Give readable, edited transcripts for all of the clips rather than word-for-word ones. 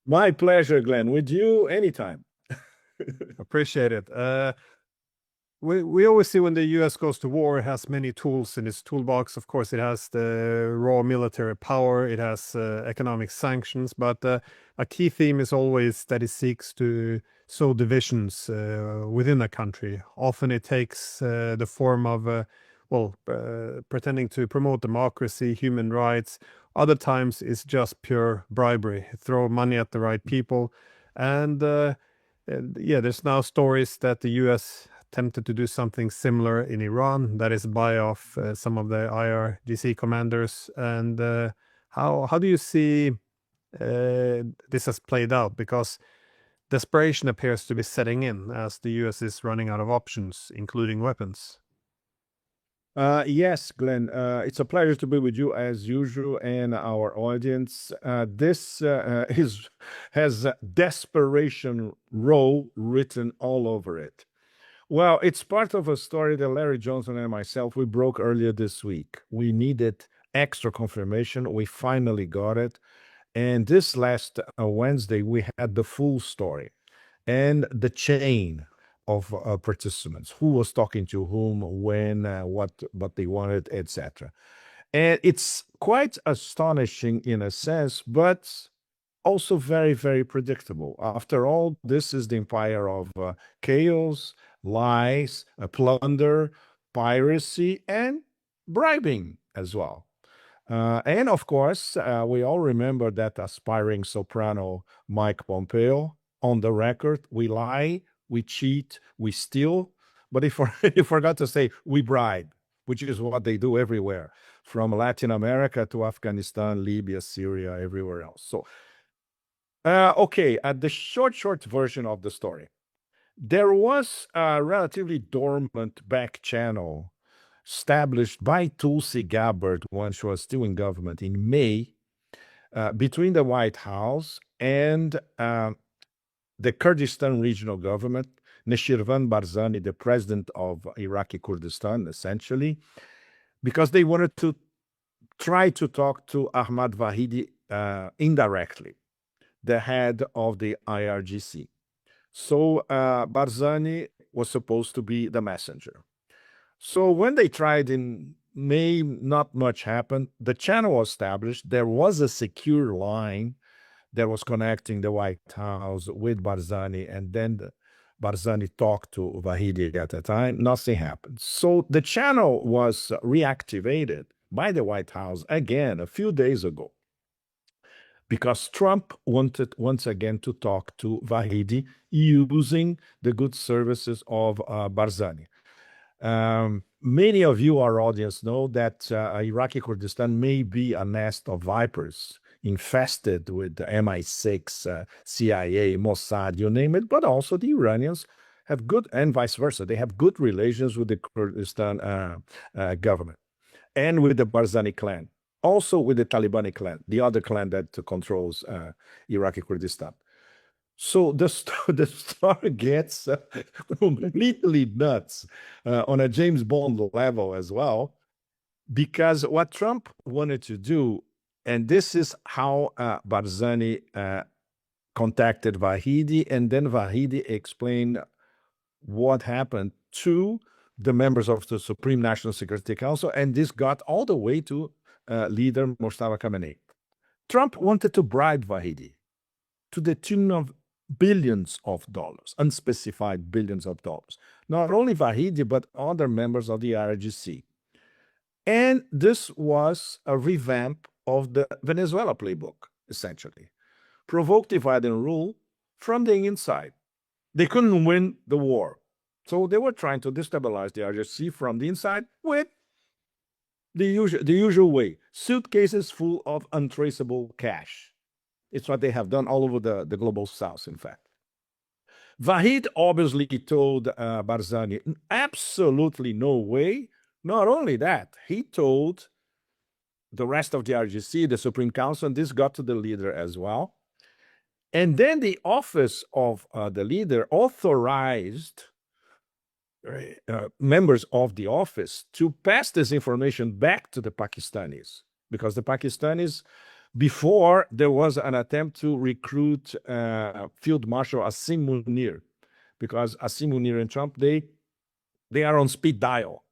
My pleasure, Glenn. With you anytime. Appreciate it. We always see when the US goes to war, it has many tools in its toolbox. Of course, it has the raw military power, it has economic sanctions, but a key theme is always that it seeks to sow divisions within a country. Often it takes the form of, pretending to promote democracy, human rights. Other times it's just pure bribery, throw money at the right people. And yeah, there's now stories that the US attempted to do something similar in Iran, that is buy off some of the IRGC commanders. And how do you see this has played out? Because desperation appears to be setting in as the US is running out of options, including weapons. Yes, Glenn, it's a pleasure to be with you as usual and our audience. This has desperation row written all over it. Well, it's part of a story that Larry Johnson and myself, we broke earlier this week. We needed extra confirmation. We finally got it. And this last Wednesday, we had the full story and the chain of participants, who was talking to whom, when, what they wanted, etc. And it's quite astonishing in a sense, but also very, very predictable. After all, this is the empire of chaos, lies, plunder, piracy, and bribing as well. And of course, we all remember that aspiring soprano Mike Pompeo on the record: we lie, we cheat, we steal, but he forgot to say we bribe, which is what they do everywhere, from Latin America to Afghanistan, Libya, Syria, everywhere else. So, okay, at the short version of the story, there was a relatively dormant back channel established by Tulsi Gabbard when she was still in government in May, between the White House and the Kurdistan regional government, Neshirvan Barzani, the president of Iraqi Kurdistan, essentially, because they wanted to try to talk to Ahmad Vahidi indirectly, the head of the IRGC. So Barzani was supposed to be the messenger. So when they tried in May, not much happened. The channel was established. There was a secure line that was connecting the White House with Barzani, and then Barzani talked to Vahidi at the time. Nothing happened. So the channel was reactivated by the White House again a few days ago, because Trump wanted once again to talk to Vahidi using the good services of Barzani. Many of you, our audience, know that Iraqi Kurdistan may be a nest of vipers infested with the MI6, CIA, Mossad, you name it, but also the Iranians have good, and vice versa. They have good relations with the Kurdistan government and with the Barzani clan, also with the Talibani clan, the other clan that controls Iraqi Kurdistan. So the story gets completely nuts on a James Bond level as well, because what Trump wanted to do, and this is how Barzani contacted Vahidi, and then Vahidi explained what happened to the members of the Supreme National Security Council, and this got all the way to leader Mustafa Khamenei. Trump wanted to bribe Vahidi to the tune of billions of dollars, unspecified billions of dollars. Not only Vahidi, but other members of the IRGC. And this was a revamp of the Venezuela playbook, essentially. Provoke, divide, and rule from the inside. They couldn't win the war. So they were trying to destabilize the IRGC from the inside with the usual way: suitcases full of untraceable cash. It's what they have done all over the global south, in fact. Vahid obviously told Barzani, absolutely no way. Not only that, he told the rest of the RGC, the Supreme Council, and this got to the leader as well. And then the office of the leader authorized members of the office to pass this information back to the Pakistanis, because the Pakistanis Before, there was an attempt to recruit Field Marshal Asim Munir, because Asim Munir and Trump, they are on speed dial,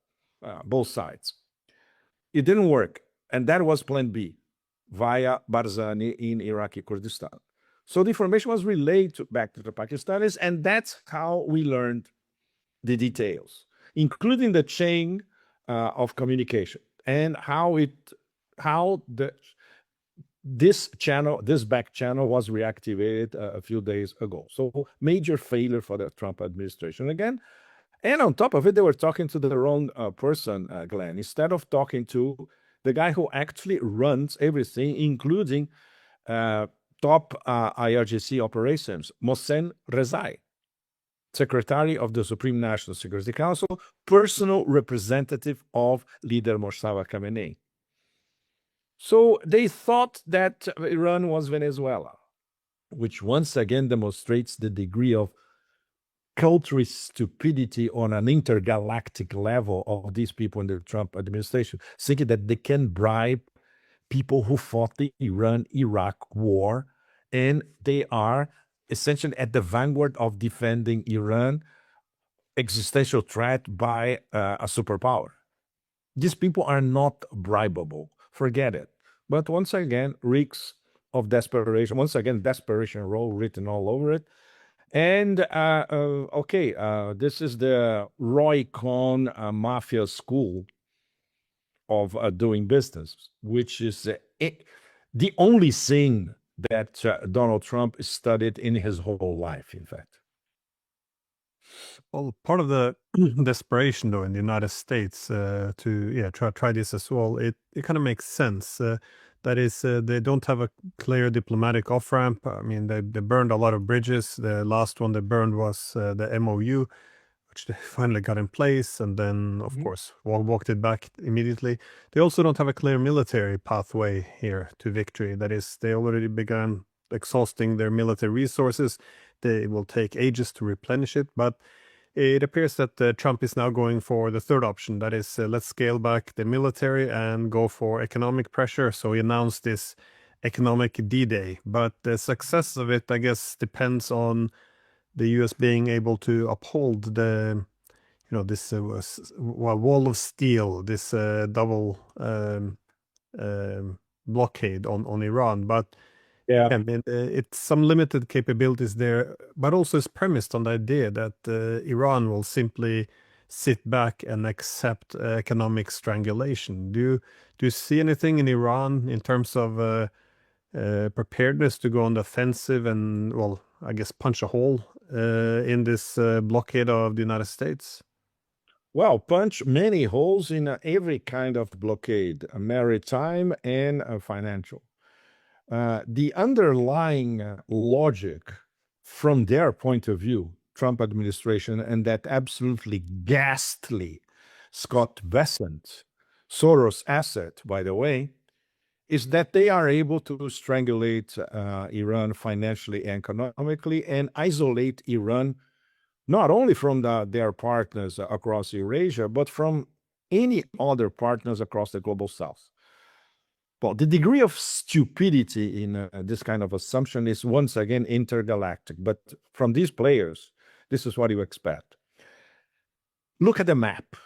both sides. It didn't work, and that was Plan B via Barzani in Iraqi Kurdistan. So the information was relayed back to the Pakistanis, and that's how we learned the details, including the chain of communication and how this back channel was reactivated a few days ago. So major failure for the Trump administration again. And on top of it, they were talking to the wrong person, Glenn. Instead of talking to the guy who actually runs everything, including top IRGC operations, Mohsen Rezai, Secretary of the Supreme National Security Council, personal representative of leader Mustafa Khamenei. So they thought that Iran was Venezuela, which once again demonstrates the degree of cultural stupidity on an intergalactic level of these people in the Trump administration, thinking that they can bribe people who fought the Iran-Iraq war, and they are essentially at the vanguard of defending Iran existential threat by a superpower. These people are not bribable. Forget it. But once again, reeks of desperation. Once again, desperation row written all over it. And okay, this is the Roy Cohn mafia school of doing business, which is the only thing that Donald Trump studied in his whole life, in fact. Well, part of the desperation, though, in the United States to try this as well, it kind of makes sense. That is, they don't have a clear diplomatic off ramp. I mean, they burned a lot of bridges. The last one they burned was the MOU, which they finally got in place, and then, of course, walked it back immediately. They also don't have a clear military pathway here to victory. That is, they already began exhausting their military resources. They will take ages to replenish it, but it appears that Trump is now going for the third option. That is, let's scale back the military and go for economic pressure. So he announced this economic D-Day, but the success of it, I guess, depends on the U.S. being able to uphold this wall of steel, this double blockade on Iran. But Yeah. I mean, it's some limited capabilities there, but also it's premised on the idea that Iran will simply sit back and accept economic strangulation. Do you see anything in Iran in terms of preparedness to go on the offensive and, well, I guess punch a hole in this blockade of the United States? Well, punch many holes in every kind of blockade, maritime and financial. The underlying logic from their point of view, Trump administration, and that absolutely ghastly Scott Bessent, Soros asset, by the way, is that they are able to strangulate Iran financially and economically and isolate Iran not only from their partners across Eurasia, but from any other partners across the global south. Well, the degree of stupidity in this kind of assumption is once again intergalactic. But from these players, this is what you expect. Look at the map.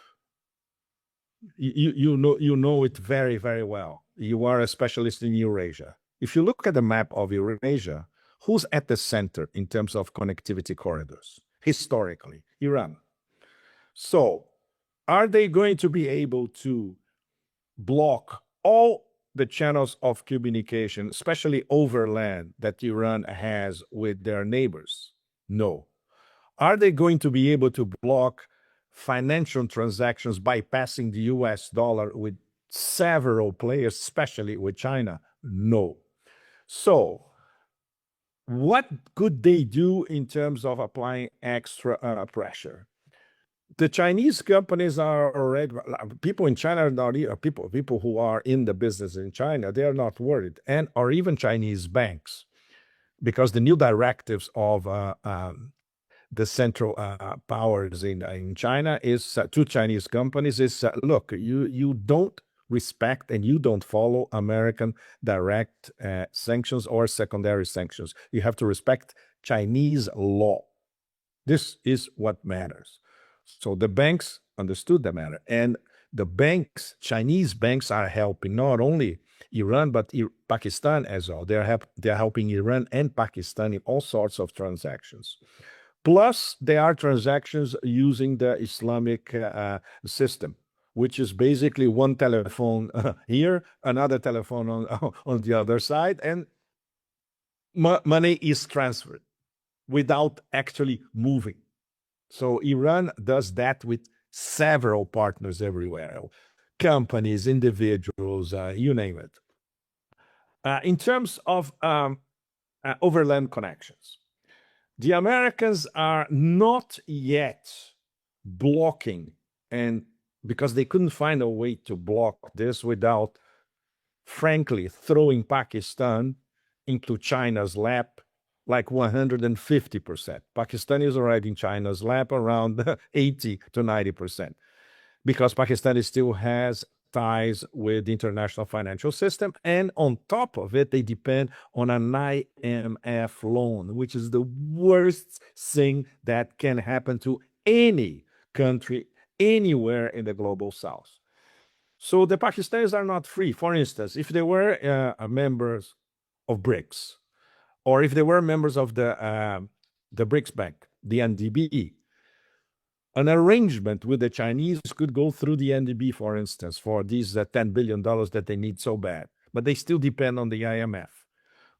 You know it very, very well. You are a specialist in Eurasia. If you look at the map of Eurasia, who's at the center in terms of connectivity corridors? Historically, Iran. So, are they going to be able to block all the channels of communication, especially overland, that Iran has with their neighbors? No. Are they going to be able to block financial transactions bypassing the US dollar with several players, especially with China? No. So, what could they do in terms of applying extra pressure? The Chinese companies are already, people in China are not people who are in the business in China, they are not worried, and or even Chinese banks, because the new directives of the central powers in China is to Chinese companies is look, you don't respect and you don't follow American direct sanctions or secondary sanctions. You have to respect Chinese law. This is what matters. So the banks understood the matter. And the banks, Chinese banks, are helping not only Iran, but Pakistan as well. They're helping Iran and Pakistan in all sorts of transactions. Plus, there are transactions using the Islamic system, which is basically one telephone here, another telephone on the other side, and money is transferred without actually moving. So Iran does that with several partners everywhere, companies, individuals, you name it. In terms of overland connections, the Americans are not yet blocking, and because they couldn't find a way to block this without, frankly, throwing Pakistan into China's lap like 150%. Pakistan is already in China's lap around 80 to 90%, because Pakistan still has ties with the international financial system. And on top of it, they depend on an IMF loan, which is the worst thing that can happen to any country anywhere in the global south. So the Pakistanis are not free. For instance, if they were members of BRICS, or if they were members of the BRICS Bank, the NDB, an arrangement with the Chinese could go through the NDB, for instance, for these $10 billion that they need so bad. But they still depend on the IMF,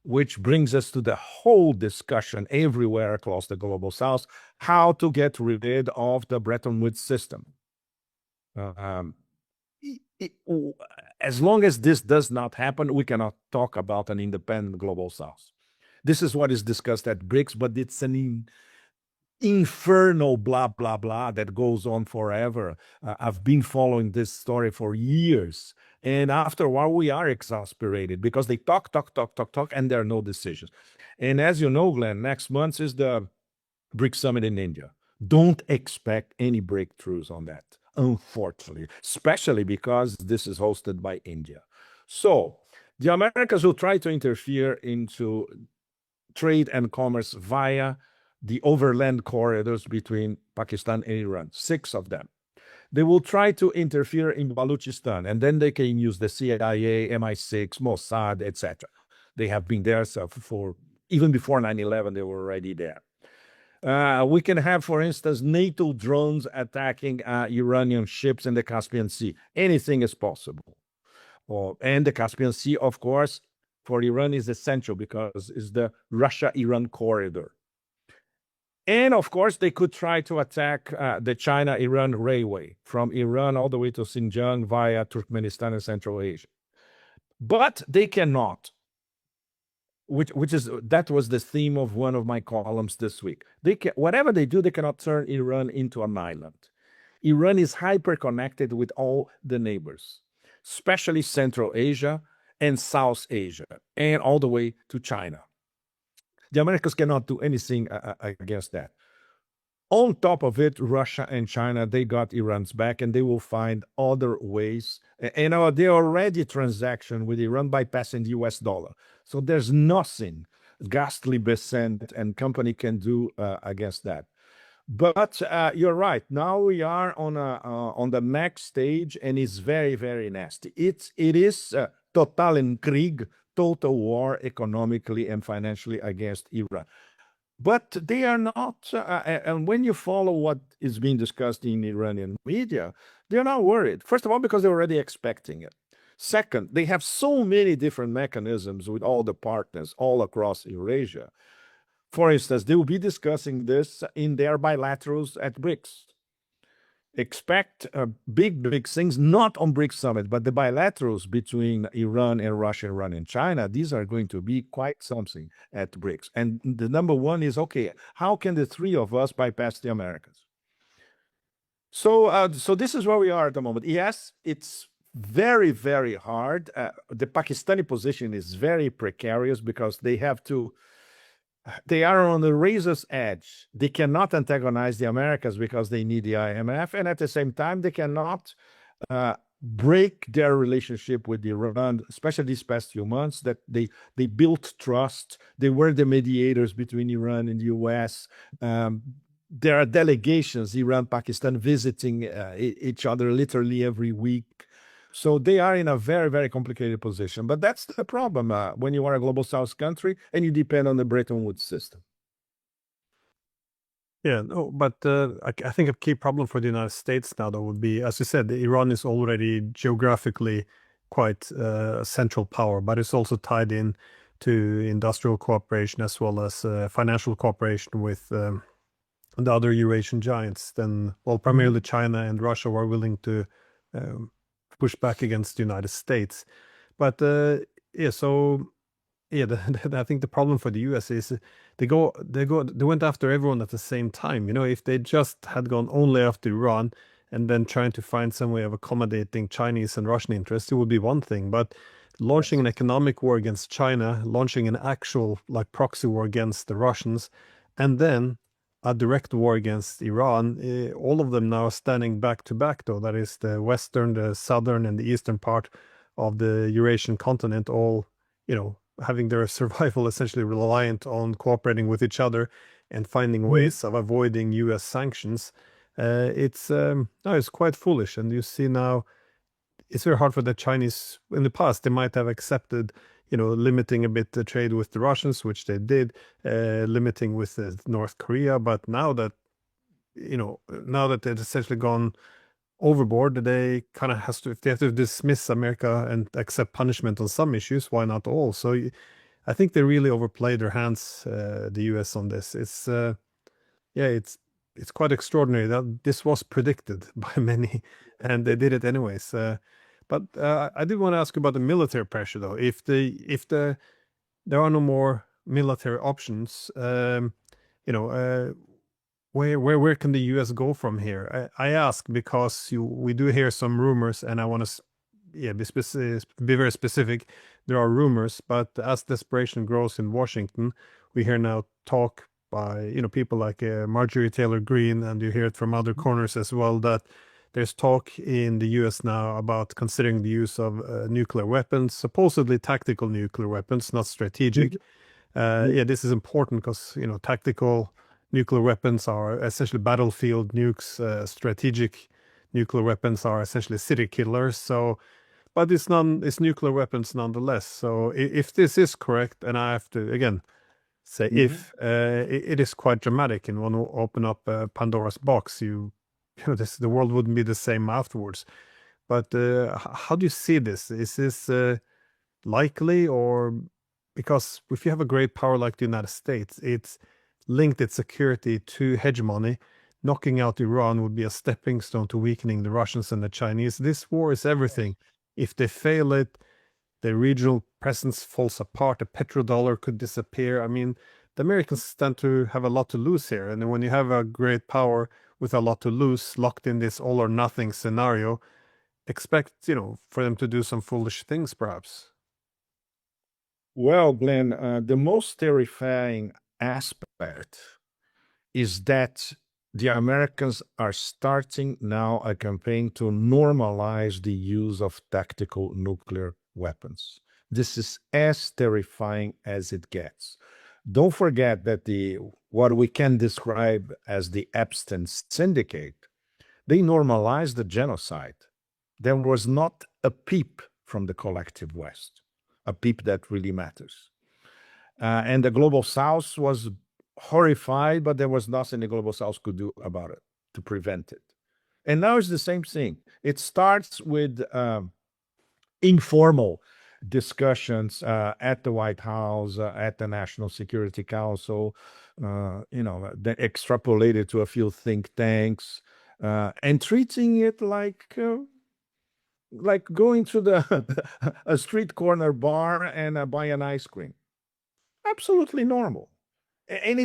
which brings us to the whole discussion everywhere across the global south, how to get rid of the Bretton Woods system. As long as this does not happen, we cannot talk about an independent global south. This is what is discussed at BRICS, but it's an infernal blah, blah, blah that goes on forever. I've been following this story for years. And after a while, we are exasperated because they talk, and there are no decisions. And as you know, Glenn, next month is the BRICS Summit in India. Don't expect any breakthroughs on that, unfortunately, especially because this is hosted by India. So the Americans will try to interfere into trade and commerce via the overland corridors between Pakistan and Iran, 6 of them. They will try to interfere in Balochistan, and then they can use the CIA, MI6, Mossad, etc. They have been there for even before 9/11. They were already there. We can have, for instance, NATO drones attacking Iranian ships in the Caspian Sea. Anything is possible. And the Caspian Sea, of course, for Iran is essential because it's the Russia-Iran corridor. And of course, they could try to attack the China-Iran railway from Iran all the way to Xinjiang via Turkmenistan and Central Asia. But they cannot, that was the theme of one of my columns this week. Whatever they do, they cannot turn Iran into an island. Iran is hyper-connected with all the neighbors, especially Central Asia and South Asia, and all the way to China. The Americans cannot do anything against that. On top of it, Russia and China, they got Iran's back, and they will find other ways. And they already transaction with Iran bypassing the US dollar. So there's nothing ghastly Besant and company can do against that. But you're right. Now we are on the next stage, and it's very, very nasty. It is totalen Krieg, total war economically and financially against Iran. But they are not, and when you follow what is being discussed in Iranian media, they're not worried. First of all, because they're already expecting it. Second, they have so many different mechanisms with all the partners all across Eurasia. For instance, they will be discussing this in their bilaterals at BRICS. Expect big things, not on BRICS Summit, but the bilaterals between Iran and Russia, Iran and China. These are going to be quite something at BRICS. And the number one is, okay, how can the 3 of us bypass the Americans? So this is where we are at the moment. Yes, it's very, very hard. The Pakistani position is very precarious because they are on the razor's edge. They cannot antagonize the Americans because they need the IMF, and at the same time, they cannot break their relationship with Iran, especially these past few months, that they built trust. They were the mediators between Iran and the US. There are delegations, Iran, Pakistan, visiting each other literally every week. So they are in a very, very complicated position. But that's the problem when you are a global South country and you depend on the Bretton Woods system. Yeah, no, but I think a key problem for the United States now, though, would be, as you said, Iran is already geographically quite a central power, but it's also tied in to industrial cooperation as well as financial cooperation with the other Eurasian giants. Then, well, primarily China and Russia were willing to um, push back against the United States. But yeah, so yeah, I think the problem for the US is they went after everyone at the same time. You know, if they just had gone only after Iran and then trying to find some way of accommodating Chinese and Russian interests, it would be one thing. But launching an economic war against China, launching an actual like proxy war against the Russians, and then a direct war against Iran, all of them now standing back to back, though. That is the western, the southern, and the eastern part of the Eurasian continent, all, you know, having their survival essentially reliant on cooperating with each other and finding ways of avoiding US sanctions. It's quite foolish. And you see now, it's very hard for the Chinese. In the past, they might have accepted, you know, limiting a bit the trade with the Russians, which they did, limiting with North Korea. But now that, you know, now that they've essentially gone overboard, they kind of if they have to dismiss America and accept punishment on some issues, why not all? So I think they really overplayed their hands, the US, on this. Yeah, it's quite extraordinary that this was predicted by many, and they did it anyways. But I did want to ask you about the military pressure, though. If there are no more military options, you know, where can the US go from here? I ask because we do hear some rumors, and I want to be very specific. There are rumors, but as desperation grows in Washington, we hear now talk by, you know, people like Marjorie Taylor Greene, and you hear it from other corners as well, that there's talk in the US now about considering the use of nuclear weapons, supposedly tactical nuclear weapons, not strategic. Yeah, this is important because, you know, tactical nuclear weapons are essentially battlefield nukes. Strategic nuclear weapons are essentially city killers. So, but it's nuclear weapons nonetheless. So if this is correct, and I have to again say if it is quite dramatic and want to open up Pandora's box, you know, the world wouldn't be the same afterwards. But how do you see this? Is this likely, or because if you have a great power like the United States, it's linked its security to hegemony. Knocking out Iran would be a stepping stone to weakening the Russians and the Chinese. This war is everything. If they fail it, the regional presence falls apart. The petrodollar could disappear. I mean, the Americans tend to have a lot to lose here. And when you have a great power with a lot to lose, locked in this all or nothing scenario, expect, you know, for them to do some foolish things, perhaps. Well, Glenn, the most terrifying aspect is that the Americans are starting now a campaign to normalize the use of tactical nuclear weapons. This is as terrifying as it gets. Don't forget that what we can describe as the Epstein Syndicate, they normalized the genocide. There was not a peep from the collective West, a peep that really matters. And the global South was horrified, but there was nothing the global South could do about it to prevent it. And now it's the same thing. It starts with informal discussions at the White House, at the National Security Council, you know, then extrapolated to a few think tanks, and treating it like going to the a street corner bar and buy an ice cream. Absolutely normal. And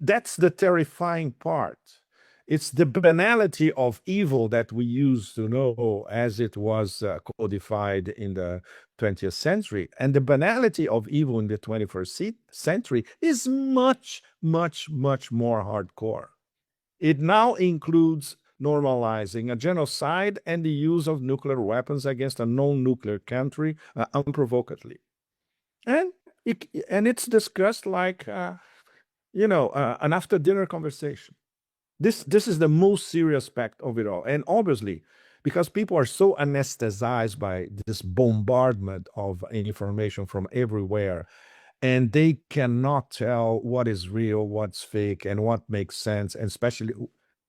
that's the terrifying part. It's the banality of evil that we used to know as it was codified in the 20th century. And the banality of evil in the 21st century is much, much, much more hardcore. It now includes normalizing a genocide and the use of nuclear weapons against a non-nuclear country unprovokedly. And it's discussed like an after dinner conversation. This is the most serious aspect of it all. And obviously, because people are so anesthetized by this bombardment of information from everywhere, and they cannot tell what is real, what's fake, and what makes sense, and especially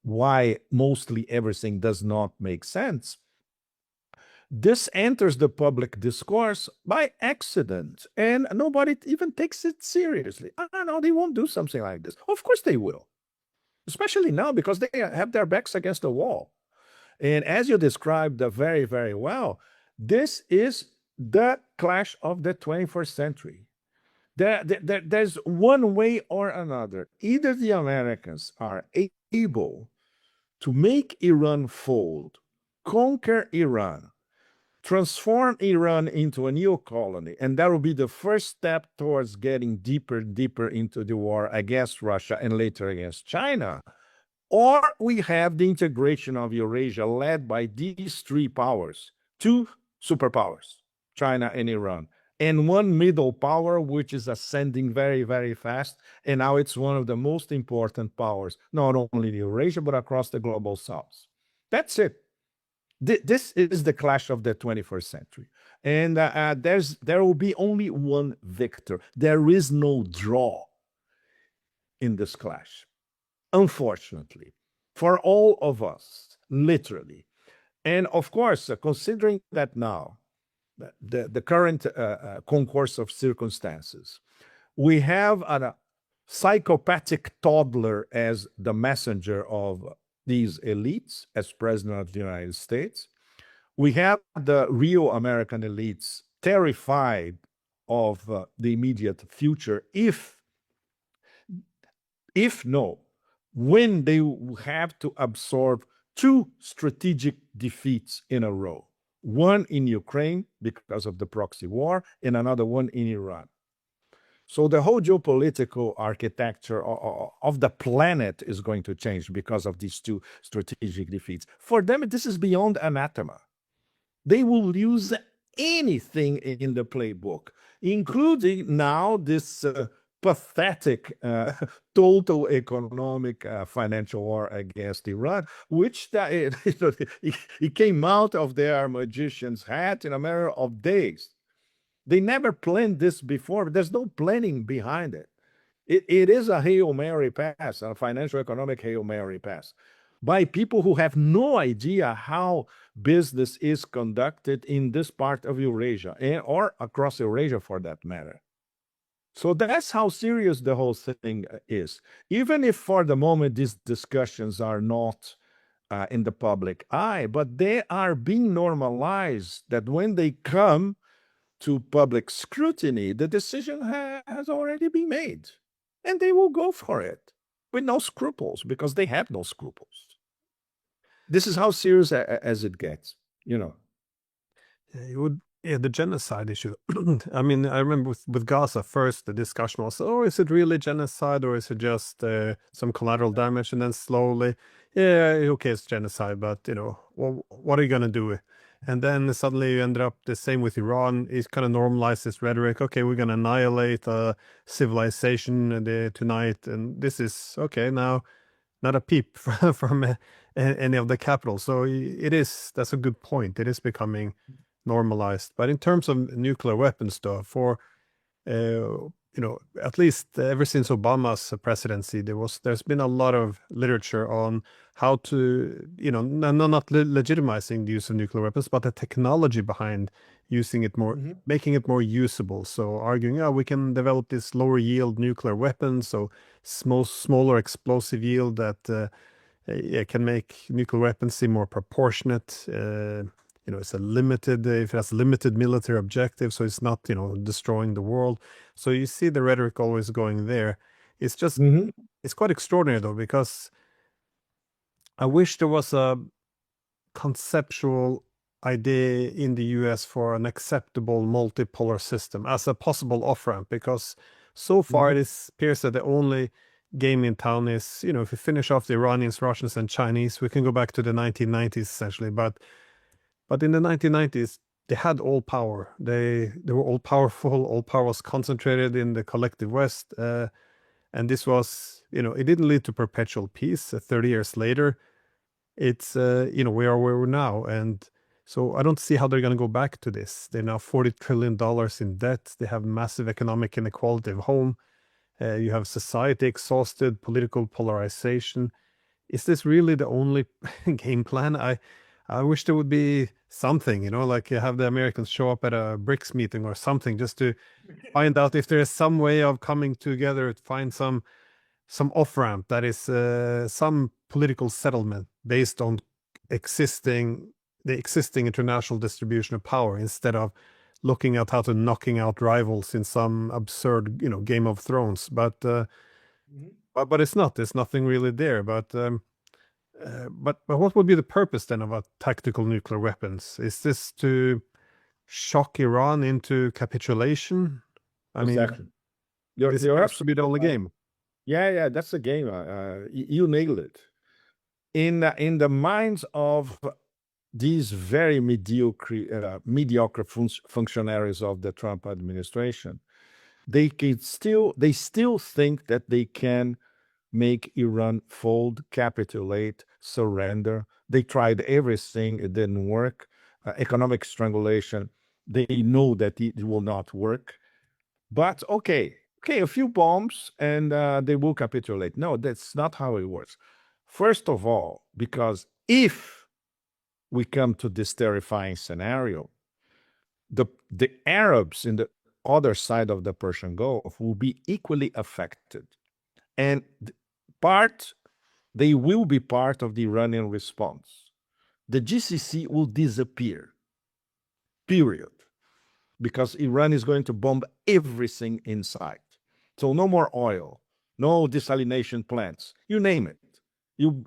why mostly everything does not make sense. This enters the public discourse by accident, and nobody even takes it seriously. No, they won't do something like this. Of course they will, especially now because they have their backs against the wall. And as you described very, very well, this is the clash of the 21st century. There's one way or another. Either the Americans are able to make Iran fold, conquer Iran, transform Iran into a new colony, and that will be the first step towards getting deeper, deeper into the war against Russia and later against China. Or we have the integration of Eurasia led by these three powers, two superpowers, China and Iran, and one middle power, which is ascending very, very fast. And now it's one of the most important powers, not only in Eurasia, but across the global south. That's it. This is the clash of the 21st century. And there will be only one victor. There is no draw in this clash, unfortunately, for all of us, literally. And of course, considering that now, the current concourse of circumstances, we have a psychopathic toddler as the messenger of these elites, as president of the United States. We have the real American elites terrified of the immediate future when they have to absorb two strategic defeats in a row. One in Ukraine because of the proxy war, and another one in Iran. So the whole geopolitical architecture of the planet is going to change because of these two strategic defeats. For them, this is beyond anathema. They will use anything in the playbook, including now this pathetic total economic financial war against Iran, which it came out of their magician's hat in a matter of days. They never planned this before. There's no planning behind it. It is a Hail Mary pass, a financial economic Hail Mary pass, by people who have no idea how business is conducted in this part of Eurasia, or across Eurasia for that matter. So that's how serious the whole thing is. Even if for the moment these discussions are not in the public eye, but they are being normalized, that when they come to public scrutiny, the decision has already been made. And they will go for it with no scruples, because they have no scruples. This is how serious as it gets, The genocide issue. I mean, I remember with Gaza first, the discussion was, oh, is it really genocide, or is it just some collateral damage? And then slowly, okay, it's genocide, but well, what are you gonna do? And then suddenly you ended up the same with Iran. It's kind of normalized this rhetoric. Okay, we're gonna annihilate civilization tonight, and this is okay now. Not a peep from any of the capital. So that's a good point. It is becoming normalized. But in terms of nuclear weapons, though, for at least ever since Obama's presidency, there's been a lot of literature on how to, not legitimizing the use of nuclear weapons, but the technology behind using it more, making it more usable. So arguing, we can develop this lower yield nuclear weapons, so smaller explosive yield that can make nuclear weapons seem more proportionate. It's if it has limited military objectives, so it's not, destroying the world. So you see the rhetoric always going there. It's just, it's quite extraordinary though, because I wish there was a conceptual idea in the US for an acceptable multipolar system as a possible off-ramp, because so far it appears that the only game in town is, if we finish off the Iranians, Russians, and Chinese, we can go back to the 1990s essentially. But in the 1990s, they had all power. They were all powerful. All power was concentrated in the collective West, and this was, it didn't lead to perpetual peace. 30 years later, it's we are where we're now, and so I don't see how they're going to go back to this. They're now $40 trillion in debt. They have massive economic inequality of home. You have society exhausted, political polarization. Is this really the only game plan? I wish there would be something, like you have the Americans show up at a BRICS meeting or something, just to find out if there is some way of coming together to find some off-ramp that is some political settlement based on the existing international distribution of power, instead of looking at how to knocking out rivals in some absurd, Game of Thrones. But it's not. There's nothing really there. But what would be the purpose then of a tactical nuclear weapons? Is this to shock Iran into capitulation? I Exactly. mean, You're this has to be absolutely the only right. game. Yeah, that's the game. You nailed it. In the minds of these very mediocre functionaries of the Trump administration, they still think that they can make Iran fold, capitulate, surrender. They tried everything; it didn't work. Economic strangulation. They know that it will not work. But okay, a few bombs and they will capitulate. No, that's not how it works. First of all, because if we come to this terrifying scenario, the Arabs in the other side of the Persian Gulf will be equally affected, and part they will be part of the Iranian response. The GCC will disappear. Period. Because Iran is going to bomb everything in sight. So no more oil, no desalination plants, you name it. You'll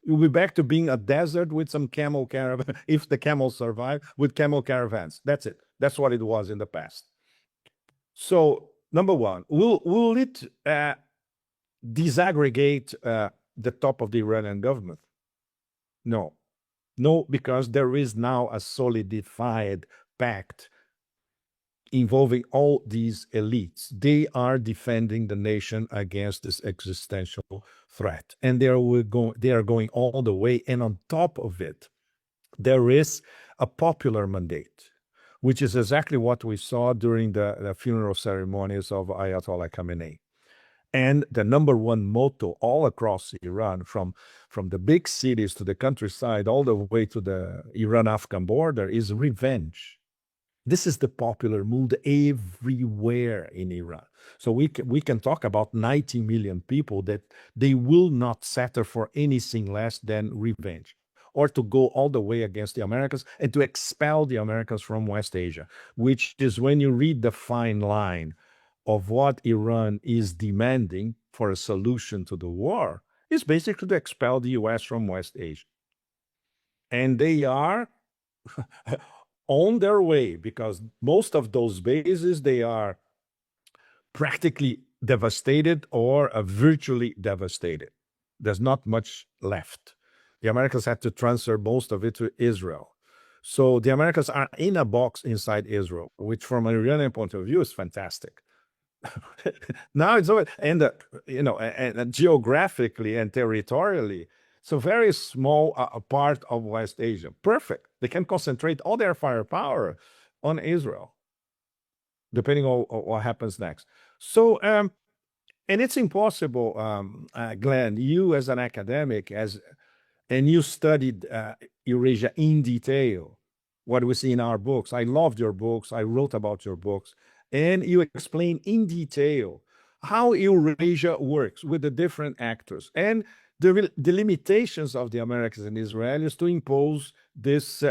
be back to being a desert with some camel caravan, if the camels survive, with camel caravans. That's it. That's what it was in the past. So number one, will it disaggregate the top of the Iranian government? No. No, because there is now a solidified pact involving all these elites. They are defending the nation against this existential threat, and they are going all the way. And on top of it, there is a popular mandate, which is exactly what we saw during the funeral ceremonies of Ayatollah Khamenei. And the number one motto all across Iran, from the big cities to the countryside, all the way to the Iran-Afghan border, is revenge. This is the popular mood everywhere in Iran. So we can talk about 90 million people that they will not settle for anything less than revenge, or to go all the way against the Americans and to expel the Americans from West Asia, which is, when you read the fine line of what Iran is demanding for a solution to the war, is basically to expel the US from West Asia. And they are on their way, because most of those bases, they are practically devastated or virtually devastated. There's not much left. The Americans had to transfer most of it to Israel. So the Americans are in a box inside Israel, which from an Iranian point of view is fantastic. Now it's over, and and geographically and territorially, it's a very small part of West Asia. Perfect. They can concentrate all their firepower on Israel, depending on what happens next. So, and it's impossible, Glenn, you as an academic, and you studied Eurasia in detail, what we see in our books. I loved your books. I wrote about your books. And you explain in detail how Eurasia works with the different actors and the limitations of the Americans and Israelis to impose this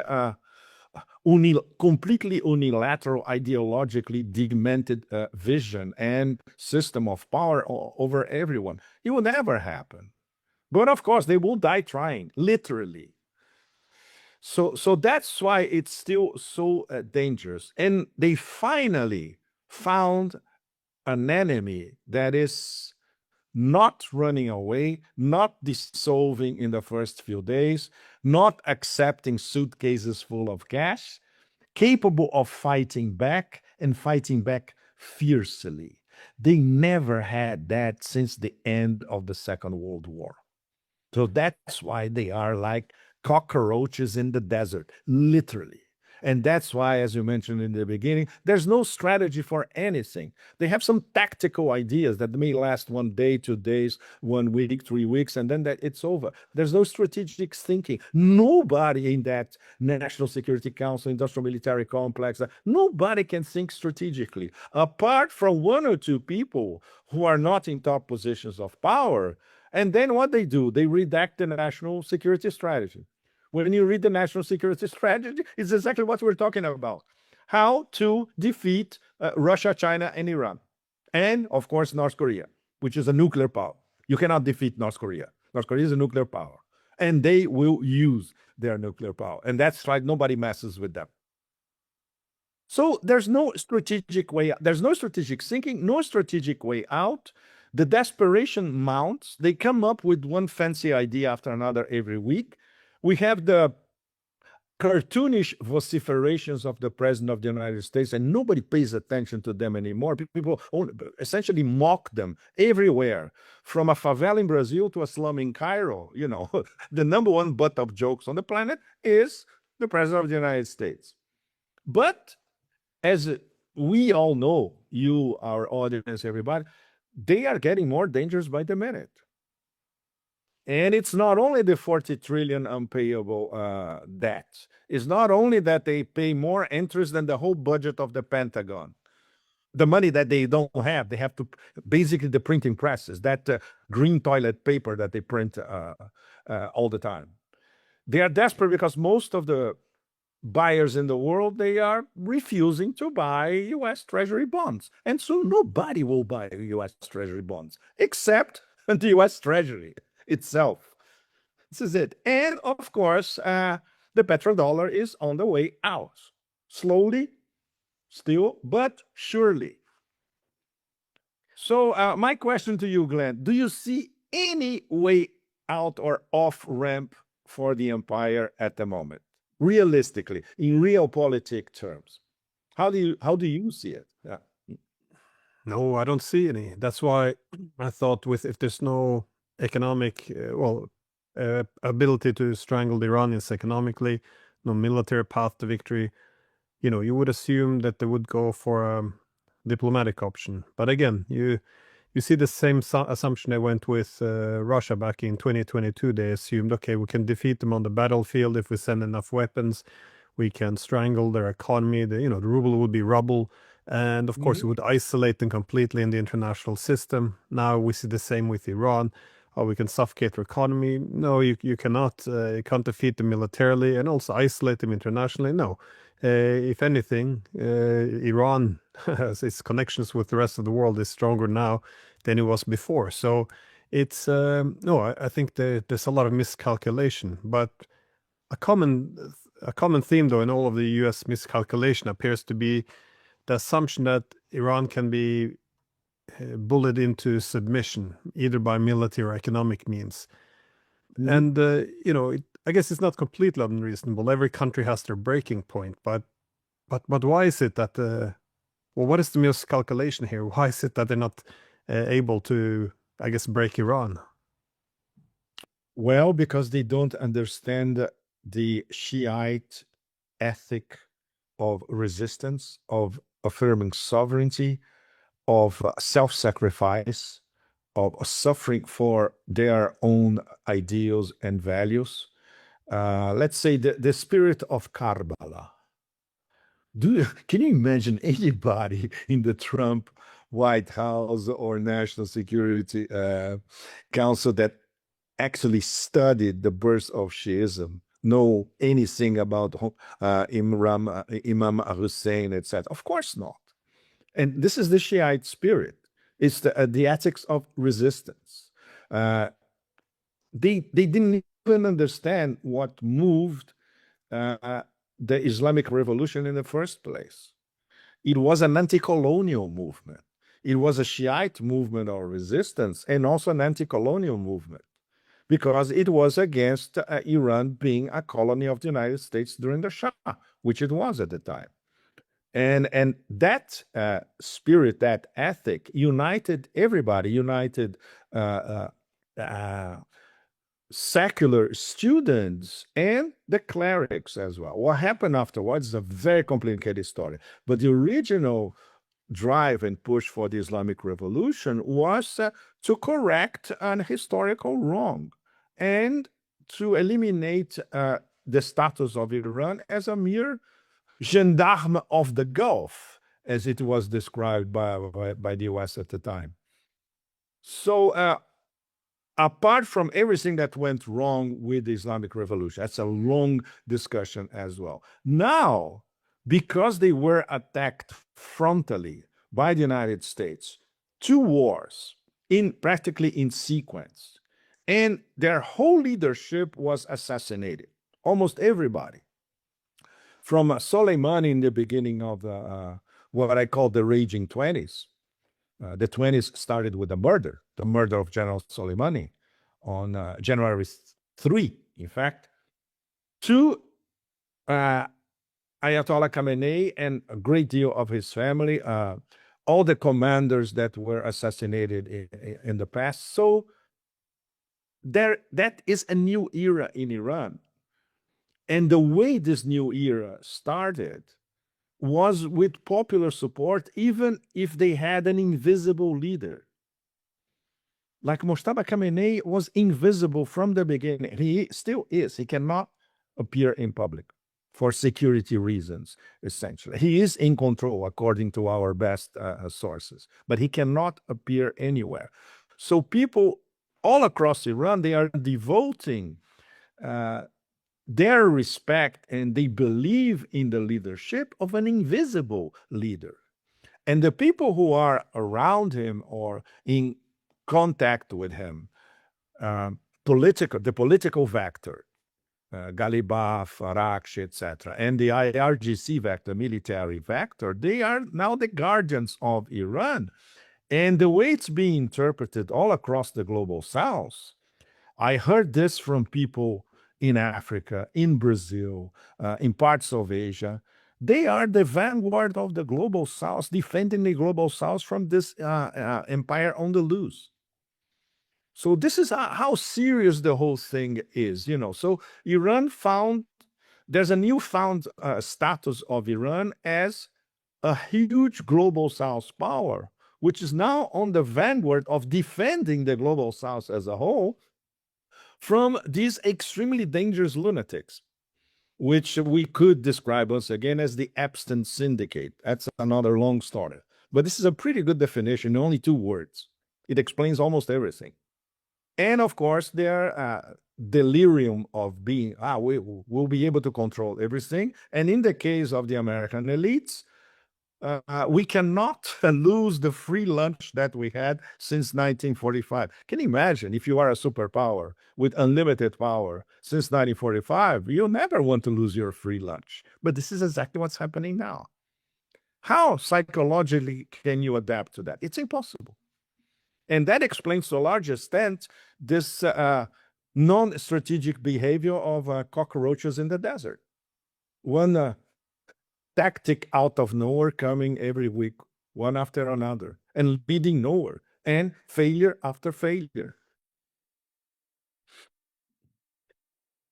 completely unilateral, ideologically demented vision and system of power over everyone. It will never happen. But of course, they will die trying, literally. So that's why it's still so dangerous. And they finally found an enemy that is not running away, not dissolving in the first few days, not accepting suitcases full of cash, capable of fighting back and fighting back fiercely. They never had that since the end of the Second World War. So that's why they are like cockroaches in the desert, literally. And that's why, as you mentioned in the beginning, there's no strategy for anything. They have some tactical ideas that may last 1 day, 2 days, 1 week, 3 weeks, and then that it's over. There's no strategic thinking. Nobody in that National Security Council, industrial military complex, nobody can think strategically. Apart from one or two people who are not in top positions of power, and then what they do, they redact the national security strategy. When you read the national security strategy, it's exactly what we're talking about. How to defeat Russia, China, and Iran. And, of course, North Korea, which is a nuclear power. You cannot defeat North Korea. North Korea is a nuclear power. And they will use their nuclear power. And that's right, nobody messes with them. So there's no strategic way. There's no strategic thinking, no strategic way out. The desperation mounts. They come up with one fancy idea after another every week. We have the cartoonish vociferations of the president of the United States, and nobody pays attention to them anymore. People essentially mock them everywhere, from a favela in Brazil to a slum in Cairo. You know, the number one butt of jokes on the planet is the president of the United States. But as we all know, you, our audience, everybody, they are getting more dangerous by the minute. And it's not only the 40 trillion unpayable debt. It's not only that they pay more interest than the whole budget of the Pentagon. The money that they don't have, they have to basically the printing presses, that green toilet paper that they print all the time. They are desperate because most of the buyers in the world, they are refusing to buy U.S. Treasury bonds. And so nobody will buy U.S. Treasury bonds except the U.S. Treasury itself. This is it. And of course, the petrodollar is on the way out. Slowly, still, but surely. So my question to you, Glenn, do you see any way out or off ramp for the empire at the moment? Realistically, in realpolitik terms, how do you see it? Yeah. No, I don't see any. That's why I thought if there's no economic, ability to strangle the Iranians economically, no military path to victory, you would assume that they would go for a diplomatic option. But again, you see the same assumption they went with Russia back in 2022. They assumed, okay, we can defeat them on the battlefield if we send enough weapons. We can strangle their economy. The ruble would be rubble. And of course, it would isolate them completely in the international system. Now we see the same with Iran. We can suffocate their economy. No, you cannot. You can't defeat them militarily and also isolate them internationally. No. If anything, Iran, its connections with the rest of the world is stronger now than it was before. So it's, no, I think there's a lot of miscalculation. But a common theme, though, in all of the U.S. miscalculation appears to be the assumption that Iran can be bullied into submission, either by military or economic means. And, I guess it's not completely unreasonable. Every country has their breaking point, but why is it that, what is the miscalculation here? Why is it that they're not able to, I guess, break Iran? Well, because they don't understand the Shiite ethic of resistance, of affirming sovereignty, of self-sacrifice, of suffering for their own ideals and values. Let's say the spirit of Karbala. Can you imagine anybody in the Trump White House or National Security Council that actually studied the birth of Shiism, know anything about Imam Hussein, etc.? Of course not. And this is the Shiite spirit. It's the ethics of resistance. They didn't even understand what moved the Islamic Revolution in the first place. It was an anti-colonial movement. It was a Shiite movement of resistance and also an anti-colonial movement because it was against Iran being a colony of the United States during the Shah, which it was at the time. And that spirit, that ethic, united everybody, united secular students and the clerics as well. What happened afterwards is a very complicated story, but the original drive and push for the Islamic Revolution was to correct an historical wrong and to eliminate the status of Iran as a mere gendarme of the Gulf, as it was described by the US at the time. So, apart from everything that went wrong with the Islamic Revolution, that's a long discussion as well. Now, because they were attacked frontally by the United States, two wars practically in sequence, and their whole leadership was assassinated, almost everybody. From Soleimani in the beginning of what I call the raging 20s. The 20s started with the murder of General Soleimani on January 3, in fact, to Ayatollah Khamenei and a great deal of his family, all the commanders that were assassinated in the past. So that is a new era in Iran. And the way this new era started was with popular support, even if they had an invisible leader. Like Mojtaba Khamenei was invisible from the beginning. He still is. He cannot appear in public for security reasons, essentially. He is in control, according to our best sources, but he cannot appear anywhere. So people all across Iran, they are devoting their respect and they believe in the leadership of an invisible leader. And the people who are around him or in contact with him, the political vector, Ghalibaf, Arakshi, etc., and the IRGC vector, military vector, they are now the guardians of Iran. And the way it's being interpreted all across the global south, I heard this from people in Africa, in Brazil, in parts of Asia. They are the vanguard of the global south, defending the global south from this empire on the loose. So this is how serious the whole thing is, you know. So Iran there's a newfound status of Iran as a huge global south power, which is now on the vanguard of defending the global south as a whole from these extremely dangerous lunatics, which we could describe once again as the Epstein Syndicate. That's another long story. But this is a pretty good definition, only 2 words. It explains almost everything. And of course, their delirium of being, we'll be able to control everything. And in the case of the American elites, we cannot lose the free lunch that we had since 1945. Can you imagine if you are a superpower with unlimited power since 1945, you'll never want to lose your free lunch. But this is exactly what's happening now. How psychologically can you adapt to that? It's impossible. And that explains to a large extent this non-strategic behavior of cockroaches in the desert. One tactic out of nowhere coming every week, one after another, and leading nowhere, and failure after failure.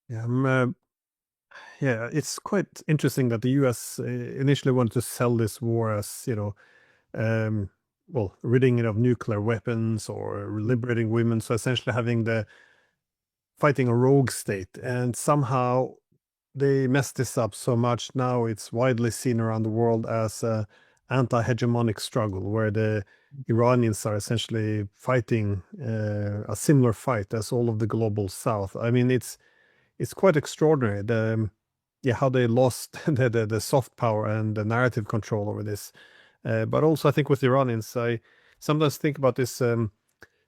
Yeah, it's quite interesting that the U.S. Initially wanted to sell this war as, ridding it of nuclear weapons or liberating women. So essentially fighting a rogue state. And somehow they messed this up so much. Now it's widely seen around the world as an anti-hegemonic struggle where the Iranians are essentially fighting a similar fight as all of the global south. I mean, it's quite extraordinary how they lost the soft power and the narrative control over this. But also I think with the Iranians, I sometimes think about this,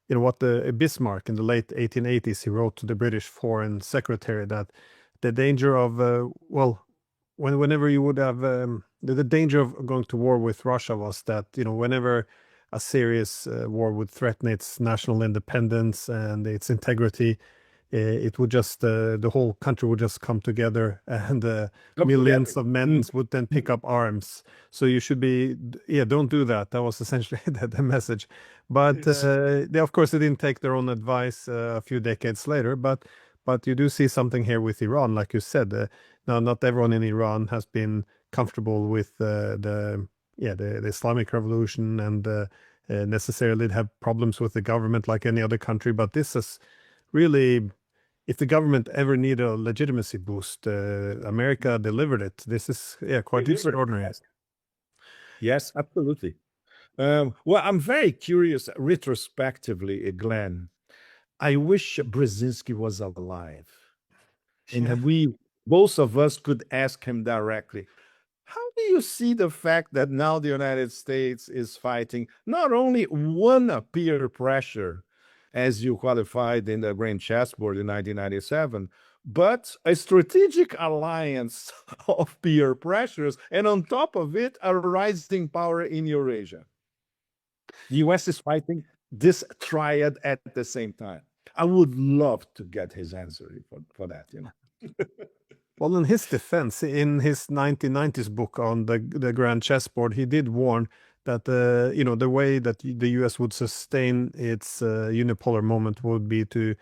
what the Bismarck in the late 1880s, he wrote to the British Foreign Secretary that the danger of, whenever you would have, the danger of going to war with Russia was that, whenever a serious war would threaten its national independence and its integrity, it would just the whole country would just come together, and Come together. millions of men would then pick up arms. So you should be, yeah, don't do that. That was essentially the message. But they, of course, they didn't take their own advice a few decades later. But you do see something here with Iran, like you said. Now, not everyone in Iran has been comfortable with the Islamic Revolution, and necessarily have problems with the government like any other country. But this is really, if the government ever need a legitimacy boost, America delivered it. This is quite extraordinary. Yes, absolutely. Well, I'm very curious retrospectively, Glenn. I wish Brzezinski was alive, and we, both of us, could ask him directly. How do you see the fact that now the United States is fighting not only one peer pressure, as you qualified in the Grand Chessboard in 1997, but a strategic alliance of peer pressures, and on top of it, a rising power in Eurasia? The US is fighting this triad at the same time. I would love to get his answer for that, you know. Well, in his defense, in his 1990s book on the Grand Chessboard, he did warn that the way that the U.S. would sustain its unipolar moment would be to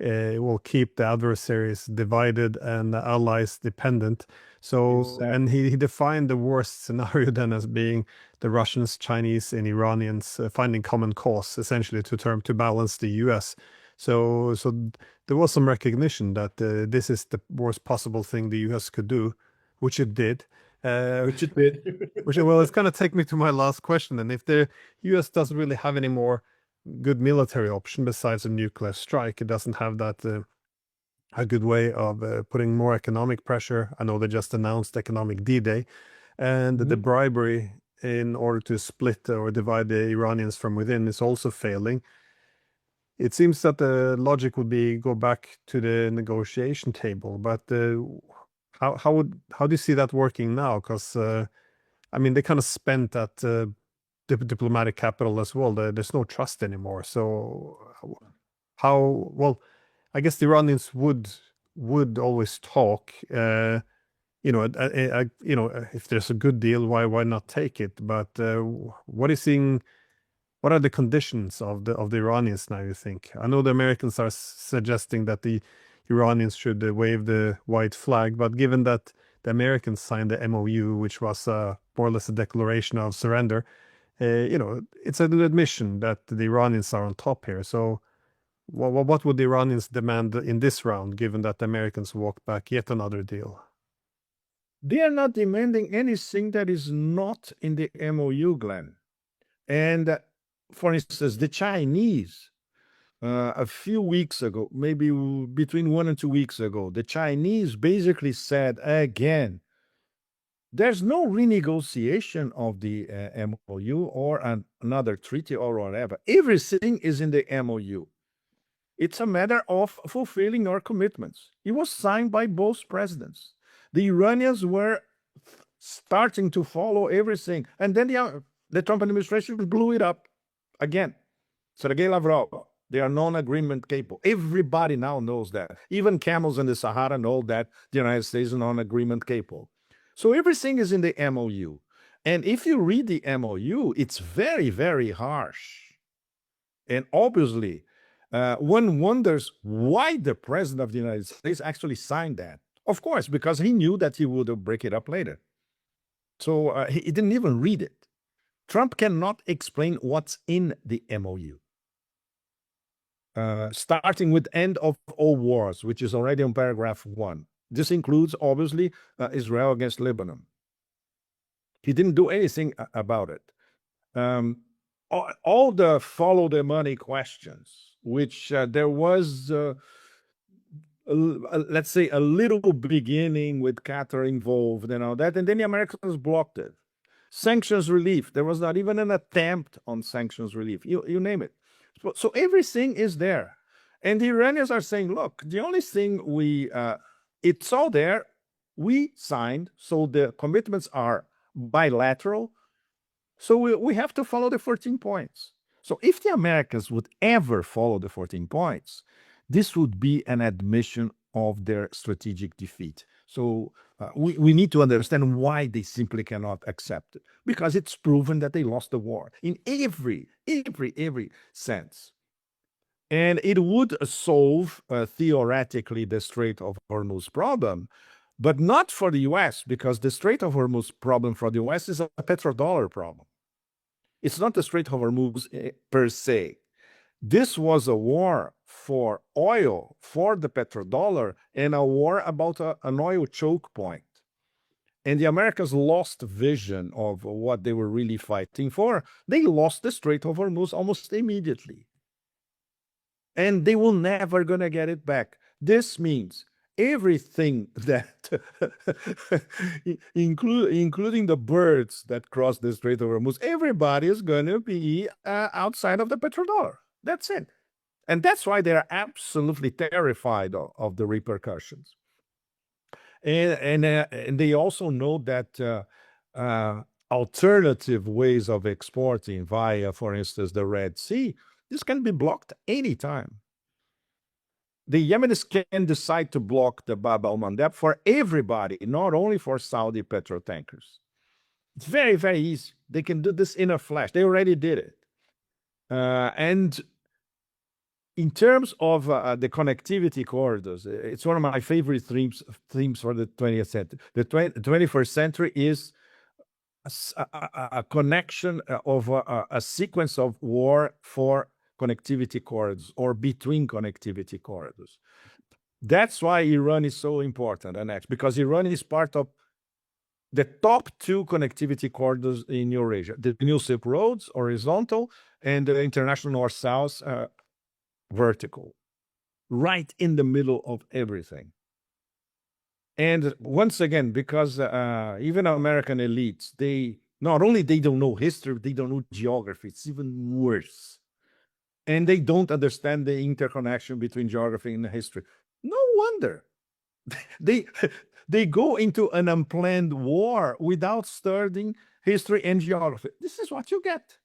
will keep the adversaries divided and the allies dependent. So, Exactly. and he defined the worst scenario then as being the Russians, Chinese, and Iranians finding common cause, essentially to balance the U.S. So there was some recognition that this is the worst possible thing the U.S. could do, which it did. Which it did. Well, it's going to take me to my last question. And if the U.S. doesn't really have any more good military option besides a nuclear strike, it doesn't have that a good way of putting more economic pressure. I know they just announced economic D-Day, and the bribery in order to split or divide the Iranians from within is also failing. It seems that the logic would be go back to the negotiation table, but how do you see that working now? Because I mean, they kind of spent that diplomatic capital as well. There's no trust anymore. So how well? I guess the Iranians would always talk. If there's a good deal, why not take it? But what is seeing? What are the conditions of the Iranians now, you think? I know the Americans are suggesting that the Iranians should wave the white flag, but given that the Americans signed the MOU, which was more or less a declaration of surrender, it's an admission that the Iranians are on top here. So what would the Iranians demand in this round, given that the Americans walked back yet another deal? They are not demanding anything that is not in the MOU, Glenn. And for instance, the Chinese, a few weeks ago, maybe between 1 and 2 weeks ago, the Chinese basically said again, there's no renegotiation of the MOU or another treaty or whatever. Everything is in the MOU. It's a matter of fulfilling our commitments. It was signed by both presidents. The Iranians were starting to follow everything. And then the Trump administration blew it up again. Sergei Lavrov, they are non-agreement capable. Everybody now knows that. Even camels in the Sahara know that the United States is non-agreement capable. So everything is in the MOU. And if you read the MOU, it's very, very harsh. And obviously, one wonders why the president of the United States actually signed that. Of course, because he knew that he would break it up later. So he didn't even read it. Trump cannot explain what's in the MOU. Starting with end of all wars, which is already on paragraph 1. This includes, obviously, Israel against Lebanon. He didn't do anything about it. All the follow the money questions, which there was, let's say, a little beginning with Qatar involved and all that, and then the Americans blocked it. Sanctions relief, there was not even an attempt on sanctions relief. You name it. So everything is there. And the Iranians are saying, look, the only thing it's all there. We signed, so the commitments are bilateral. So we have to follow the 14 points. So if the Americans would ever follow the 14 points, this would be an admission of their strategic defeat. So we need to understand why they simply cannot accept it, because it's proven that they lost the war in every sense. And it would solve theoretically the Strait of Hormuz problem, but not for the US, because the Strait of Hormuz problem for the US is a petrodollar problem. It's not the Strait of Hormuz per se. This was a war for oil, for the petrodollar, and a war about an oil choke point. And the Americans lost vision of what they were really fighting for. They lost the Strait of Hormuz almost immediately. And they will never gonna get it back. This means everything that, including the birds that cross the Strait of Hormuz, everybody is gonna be outside of the petrodollar. That's it. And that's why they're absolutely terrified of the repercussions. And they also know that alternative ways of exporting via, for instance, the Red Sea, this can be blocked anytime. The Yemenis can decide to block the Bab al-Mandeb for everybody, not only for Saudi petrotankers. It's very, very easy. They can do this in a flash. They already did it. And in terms of the connectivity corridors, it's one of my favorite themes for the 20th century. The 21st century is a connection of a sequence of war for connectivity corridors or between connectivity corridors. That's why Iran is so important, because Iran is part of the top two connectivity corridors in Eurasia: the new Silk Roads, horizontal, and the international north-south, vertical, right in the middle of everything. And once again, because even American elites, they not only they don't know history, they don't know geography. It's even worse. And they don't understand the interconnection between geography and history. No wonder they go into an unplanned war without studying history and geography. This is what you get.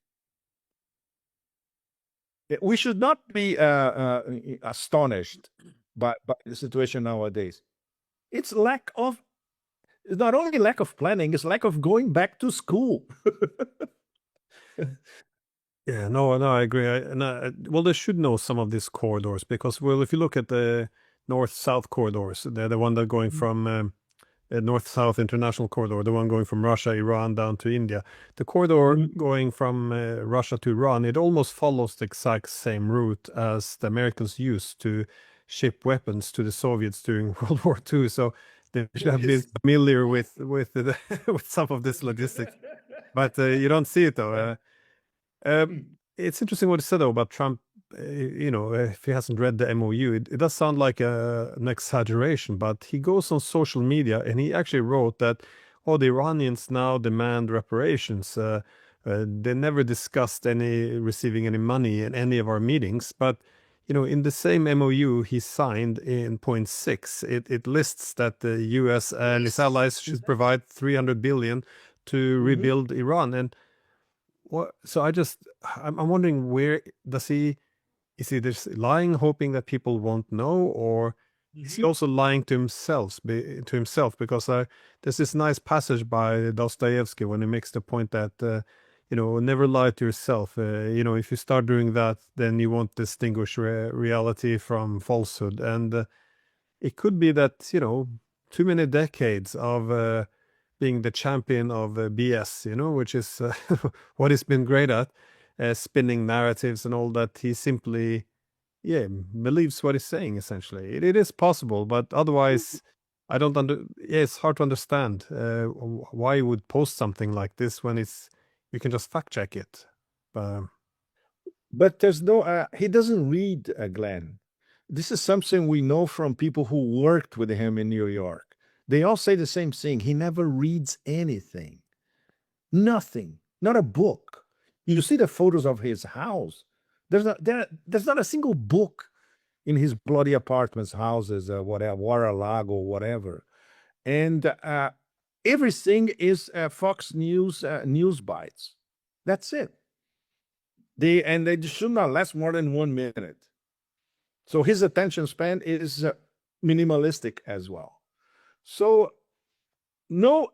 We should not be astonished by the situation nowadays. It's not only lack of planning, it's lack of going back to school. Yeah, no, I agree. Well, they should know some of these corridors because, well, if you look at the north-south corridors, they're the one that going from north-south international corridor, the one going from Russia, Iran down to India. The corridor going from Russia to Iran, it almost follows the exact same route as the Americans used to ship weapons to the Soviets during World War II. So they should have been familiar with with some of this logistics, but you don't see it though. It's interesting what he said though about Trump. If he hasn't read the MOU, it does sound like an exaggeration, but he goes on social media and he actually wrote that, oh, the Iranians now demand reparations. They never discussed receiving any money in any of our meetings, but in the same MOU he signed in point 6, it lists that the US and its allies should provide 300 billion to rebuild Iran. And so I'm wondering, where does he? Is he just lying, hoping that people won't know, or is he also lying to himself? Because there's this nice passage by Dostoevsky when he makes the point that never lie to yourself. If you start doing that, then you won't distinguish reality from falsehood, and it could be that too many decades of being the champion of BS, which is what he's been great at, spinning narratives and all that. He simply, believes what he's saying. Essentially, it is possible, but otherwise, I don't it's hard to understand why he would post something like this when you can just fact check it. But there's no, he doesn't read, Glenn. This is something we know from people who worked with him in New York. They all say the same thing. He never reads anything. Nothing. Not a book. You see the photos of his house. There's not a single book in his bloody apartments, houses, whatever, War-a-Lago, whatever. And everything is Fox News news bites. That's it. And they should not last more than 1 minute. So his attention span is minimalistic as well. So no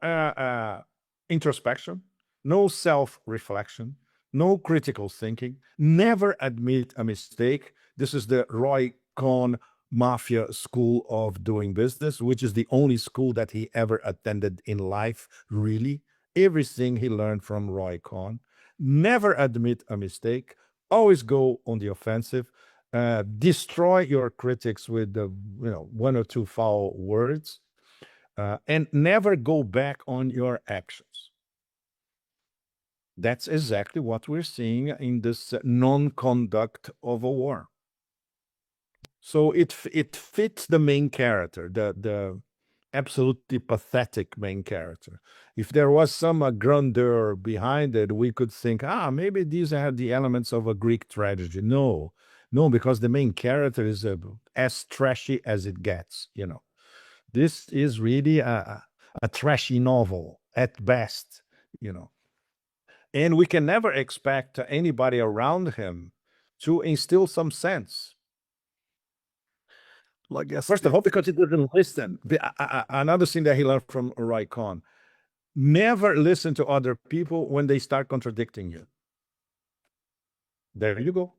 introspection, no self-reflection, no critical thinking, never admit a mistake. This is the Roy Cohn mafia school of doing business, which is the only school that he ever attended in life, really. Everything he learned from Roy Cohn. Never admit a mistake, always go on the offensive, destroy your critics with the, one or two foul words, and never go back on your actions. That's exactly what we're seeing in this non-conduct of a war. So it fits the main character, the absolutely pathetic main character. If there was some grandeur behind it, we could think, maybe these are the elements of a Greek tragedy. No, because the main character is as trashy as it gets. This is really a trashy novel at best. And we can never expect anybody around him to instill some sense. Well, I guess First of all, because he didn't listen. Another thing that he learned from Roy Cohn: never listen to other people when they start contradicting you. There you go.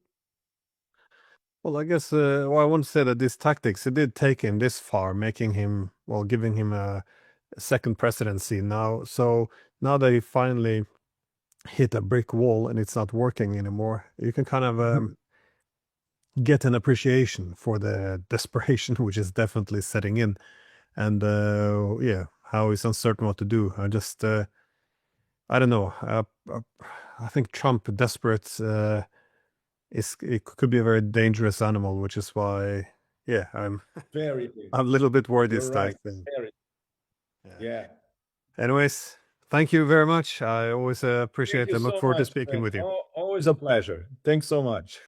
Well, I guess I want to say that these tactics, it did take him this far, making him, giving him a second presidency now. So now that he finally hit a brick wall and it's not working anymore, you can kind of get an appreciation for the desperation which is definitely setting in, and how he's uncertain what to do. I just I don't know. I think Trump desperate it could be a very dangerous animal, which is why I'm Very a little bit worried You're this right. time. Very. Yeah. Anyways, thank you very much. I always Thank appreciate you and look so forward to much, speaking friend. with you. Always a pleasure. Thanks so much.